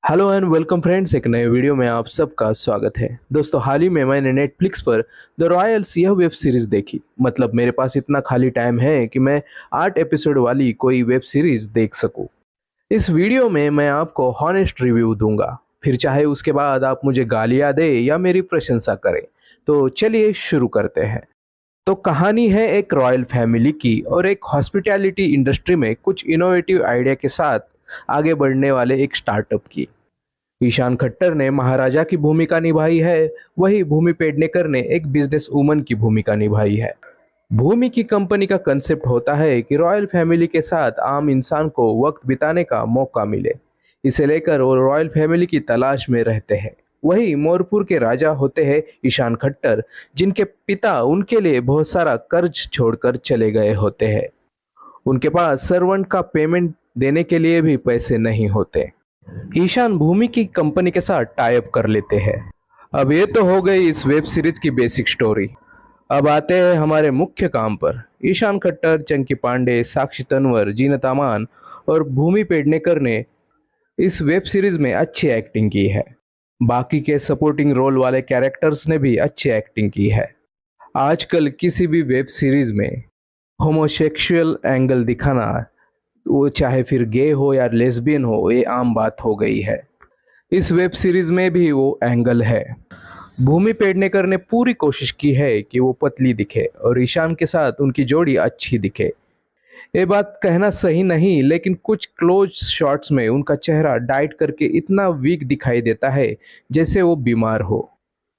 Hello and welcome friends, एक नए video में आप सबका स्वागत है। दोस्तों, हाल ही में मैंने नेटफ्लिक्स पर द रॉयल्स यह वेब सीरीज देखी। मतलब मेरे पास इतना खाली टाइम है कि मैं 8 एपिसोड वाली कोई वेब सीरीज देख सकूं। इस वीडियो में मैं आपको हॉनेस्ट रिव्यू दूंगा, फिर चाहे उसके बाद आप मुझे गालियां दे या मेरी प्रशंसा करें। तो चलिए शुरू करते हैं। तो कहानी है एक रॉयल फैमिली की और एक हॉस्पिटैलिटी इंडस्ट्री में कुछ इनोवेटिव आइडिया के साथ आगे बढ़ने वाले एक स्टार्टअप की। ईशान खट्टर ने महाराजा की भूमिका निभाई है, वही भूमि पेडनेकर ने एक बिजनेस वूमन की भूमिका निभाई है। भूमि की कंपनी का कंसेप्ट होता है कि रॉयल फैमिली के साथ आम इंसान को वक्त बिताने का मौका मिले। इसे लेकर वो रॉयल फैमिली की तलाश में रहते हैं। वही मोरपुर के राजा होते हैं ईशान खट्टर, जिनके पिता उनके लिए बहुत सारा कर्ज छोड़कर चले गए होते हैं। उनके पास सर्वेंट का पेमेंट देने के लिए भी पैसे नहीं होते। ईशान भूमि की कंपनी के साथ टाई अप कर लेते हैं। अब ये तो हो गई इस वेब सीरीज की बेसिक स्टोरी। अब आते हैं हमारे मुख्य काम पर। ईशान खट्टर, चंकी पांडे, साक्षी तन्वर, जीनत अमान और भूमि पेडनेकर ने इस वेब सीरीज में अच्छी एक्टिंग की है। बाकी के सपोर्टिंग रोल वाले कैरेक्टर्स ने भी अच्छी एक्टिंग की है। आजकल किसी भी वेब सीरीज में होमोसेक्सुअल एंगल दिखाना, वो चाहे फिर गे हो या लेस्बियन हो, ये आम बात हो गई है। इस वेब सीरीज में भी वो एंगल है। भूमि पेडनेकर ने पूरी कोशिश की है कि वो पतली दिखे और ईशान के साथ उनकी जोड़ी अच्छी दिखे। ये बात कहना सही नहीं, लेकिन कुछ क्लोज शॉट्स में उनका चेहरा डाइट करके इतना वीक दिखाई देता है जैसे वो बीमार हो।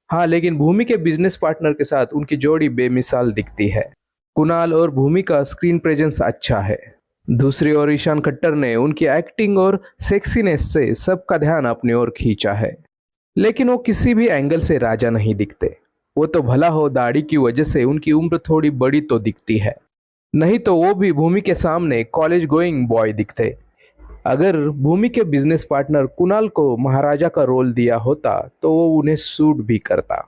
हाँ, लेकिन भूमि के बिजनेस पार्टनर के साथ उनकी जोड़ी बेमिसाल दिखती है। कुणाल और भूमि का स्क्रीन प्रेजेंस अच्छा है। दूसरी ओर ईशान खट्टर ने उनकी एक्टिंग और सेक्सीनेस से सबका ध्यान अपनी ओर खींचा है। लेकिन वो किसी भी एंगल से राजा नहीं दिखते। वो तो भला हो दाढ़ी की वजह से उनकी उम्र थोड़ी बड़ी तो दिखती है, नहीं तो वो भी भूमि के सामने कॉलेज गोइंग बॉय दिखते। अगर भूमि के बिजनेस पार्टनर कुणाल को महाराजा का रोल दिया होता तो वो उन्हें सूट भी करता।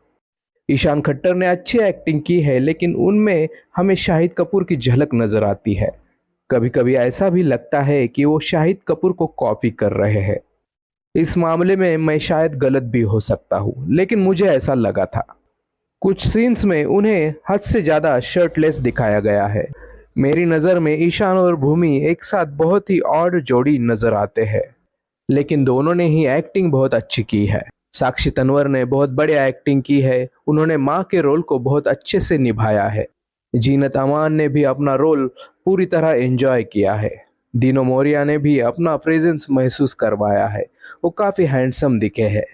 ईशान खट्टर ने अच्छी एक्टिंग की है, लेकिन उनमें हमें शाहिद कपूर की झलक नजर आती है। कभी कभी ऐसा भी लगता है कि वो शाहिद कपूर को कॉपी कर रहे हैं। इस मामले में मैं शायद गलत भी हो सकता हूँ, लेकिन मुझे ऐसा लगा था। कुछ सीन्स में उन्हें हद से ज्यादा शर्टलेस दिखाया गया है। मेरी नज़र में ईशान और भूमि एक साथ बहुत ही ऑड जोड़ी नजर आते हैं, लेकिन दोनों ने ही एक्टिंग बहुत अच्छी की है। साक्षी तन्वर ने बहुत बढ़िया एक्टिंग की है, उन्होंने माँ के रोल को बहुत अच्छे से निभाया है। जीनत अमान ने भी अपना रोल पूरी तरह एंजॉय किया है। दीनो मोरिया ने भी अपना प्रेजेंस महसूस करवाया है, वो काफी हैंडसम दिखे हैं।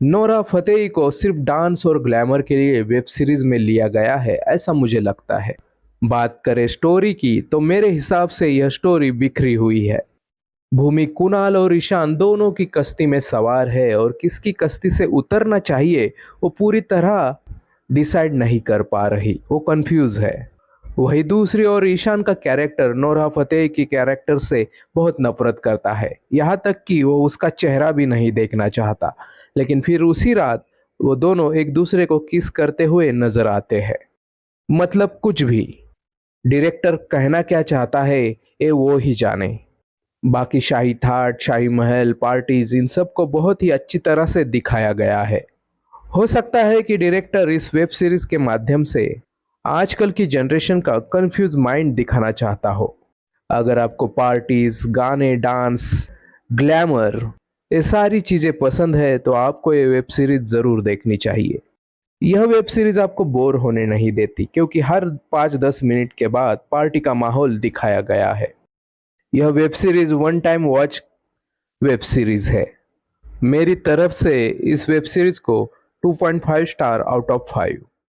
नोरा फतेही को सिर्फ डांस और ग्लैमर के लिए वेब सीरीज में लिया गया है, ऐसा मुझे लगता है। बात करें स्टोरी की, तो मेरे हिसाब से यह स्टोरी बिखरी हुई है। भूमि कुणाल और ईशान दोनों की कश्ती में सवार है और किसकी कश्ती से उतरना चाहिए वो पूरी तरह डिसाइड नहीं कर पा रही, वो कंफ्यूज है। वही दूसरी ओर ईशान का कैरेक्टर नोरा फतेही की कैरेक्टर से बहुत नफरत करता है, यहाँ तक कि वो उसका चेहरा भी नहीं देखना चाहता। लेकिन फिर उसी रात वो दोनों एक दूसरे को किस करते हुए नजर आते हैं। मतलब कुछ भी डायरेक्टर कहना क्या चाहता है ये वो ही जाने। बाकी शाही ठाट, शाही महल, पार्टीज, इन सब को बहुत ही अच्छी तरह से दिखाया गया है। हो सकता है कि डायरेक्टर इस वेब सीरीज के माध्यम से आजकल की जनरेशन का कंफ्यूज माइंड दिखाना चाहता हो। अगर आपको पार्टीज, गाने, डांस, ग्लैमर, ये सारी चीजें पसंद है तो आपको ये वेब सीरीज जरूर देखनी चाहिए। यह वेब सीरीज आपको बोर होने नहीं देती, क्योंकि हर 5-10 मिनट के बाद पार्टी का माहौल दिखाया गया है। यह web series one time watch web series है। मेरी तरफ से इस वेब सीरीज को 2.5 स्टार आउट ऑफ 5।